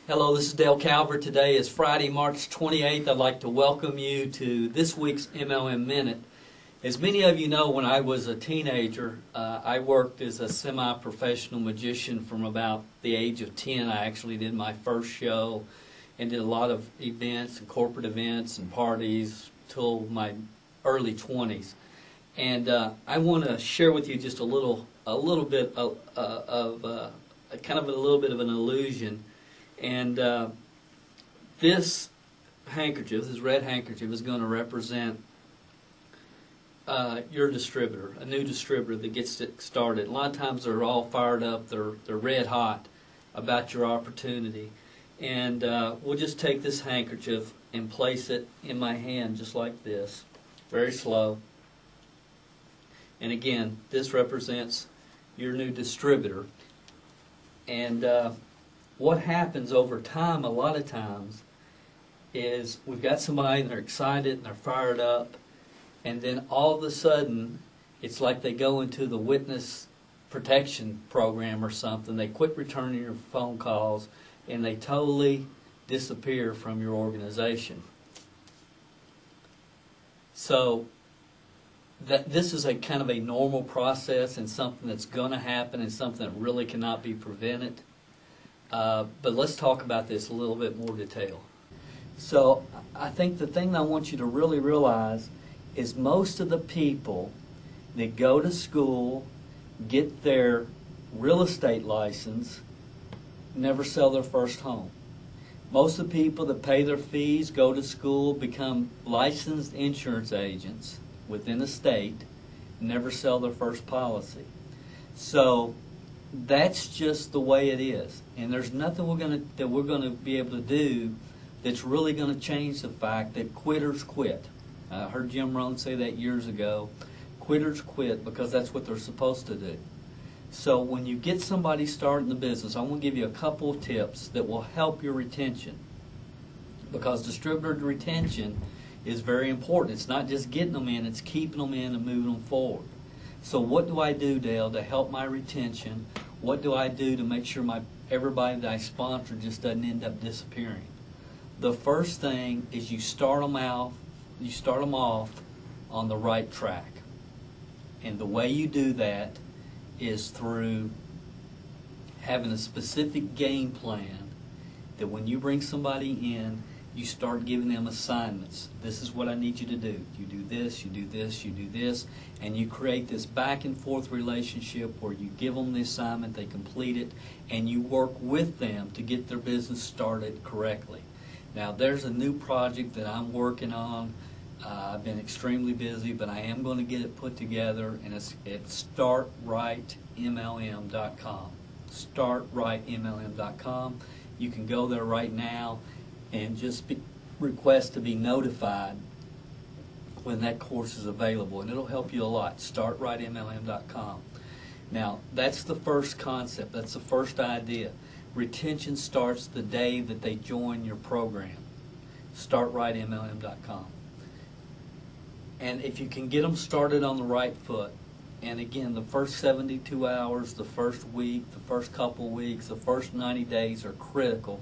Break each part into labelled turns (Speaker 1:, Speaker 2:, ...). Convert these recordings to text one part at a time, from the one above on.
Speaker 1: Hello, this is Dale Calvert. Today is Friday, March 28th. I'd like to welcome you to this week's MLM Minute. As many of you know, when I was a teenager, I worked as a semi-professional magician from about the age of 10. I actually did my first show and did a lot of events and corporate events and parties till my early 20s. And I want to share with you just a little bit of kind of a little bit of an illusion. And this handkerchief, this red handkerchief, is going to represent your distributor, a new distributor that gets it started. A lot of times they're all fired up, they're red hot about your opportunity. And we'll just take this handkerchief and place it in my hand just like this, very slow. And again, this represents your new distributor. And what happens over time, a lot of times, is we've got somebody and they're excited and they're fired up, and then all of a sudden, it's like they go into the witness protection program or something. They quit returning your phone calls, and they totally disappear from your organization. So this is a kind of a normal process and something that's going to happen and something that really cannot be prevented. But let's talk about this a little bit more detail. So I think the thing that I want you to really realize is most of the people that go to school, get their real estate license, never sell their first home. Most of the people that pay their fees, go to school, become licensed insurance agents within a state, never sell their first policy. So that's just the way it is, and there's nothing that we're going to be able to do that's really going to change the fact that quitters quit. I heard Jim Rohn say that years ago. Quitters quit because that's what they're supposed to do. So when you get somebody started in the business, I want to give you a couple of tips that will help your retention, because distributor retention is very important. It's not just getting them in, it's keeping them in and moving them forward. So what do I do, Dale, to help my retention? What do I do to make sure everybody that I sponsor just doesn't end up disappearing? The first thing is you start them off on the right track. And the way you do that is through having a specific game plan that when you bring somebody in, you start giving them assignments. This is what I need you to do. You do this, you do this, you do this, and you create this back and forth relationship where you give them the assignment, they complete it, and you work with them to get their business started correctly. Now, there's a new project that I'm working on. I've been extremely busy, but I am going to get it put together, and it's startrightmlm.com. Startrightmlm.com. You can go there right now and just request to be notified when that course is available, and it'll help you a lot. StartRightMLM.com. Now, that's the first concept. That's the first idea. Retention starts the day that they join your program. StartRightMLM.com. And if you can get them started on the right foot, and again, the first 72 hours, the first week, the first couple weeks, the first 90 days are critical.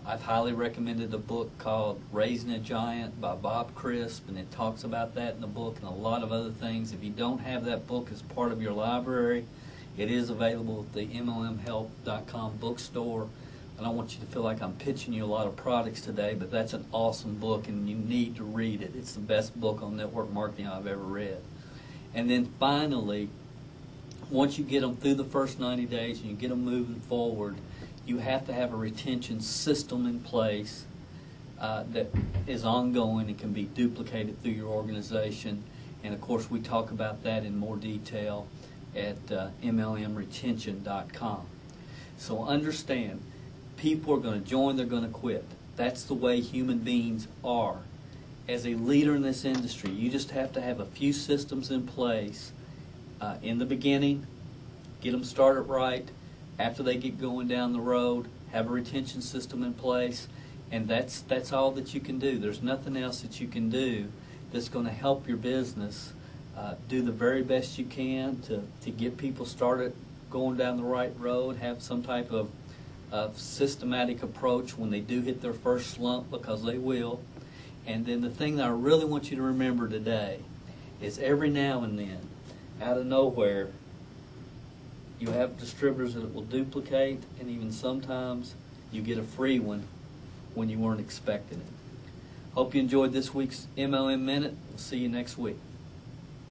Speaker 1: I've highly recommended a book called Raising a Giant by Bob Crisp, and it talks about that in the book and a lot of other things. If you don't have that book as part of your library, it is available at the MLMhelp.com bookstore. I don't want you to feel like I'm pitching you a lot of products today, but that's an awesome book, and you need to read it. It's the best book on network marketing I've ever read. And then finally, once you get them through the first 90 days and you get them moving forward, you have to have a retention system in place that is ongoing and can be duplicated through your organization. And of course, we talk about that in more detail at MLMretention.com. So understand, people are going to join, they're going to quit. That's the way human beings are. As a leader in this industry, you just have to have a few systems in place in the beginning, get them started right. After they get going down the road, have a retention system in place, and that's all that you can do. There's nothing else that you can do that's going to help your business do the very best you can to get people started going down the right road, have some type of a systematic approach when they do hit their first slump, because they will. And then the thing that I really want you to remember today is every now and then, out of nowhere, you have distributors that will duplicate, and even sometimes you get a free one when you weren't expecting it. Hope you enjoyed this week's MLM Minute. We'll see you next week.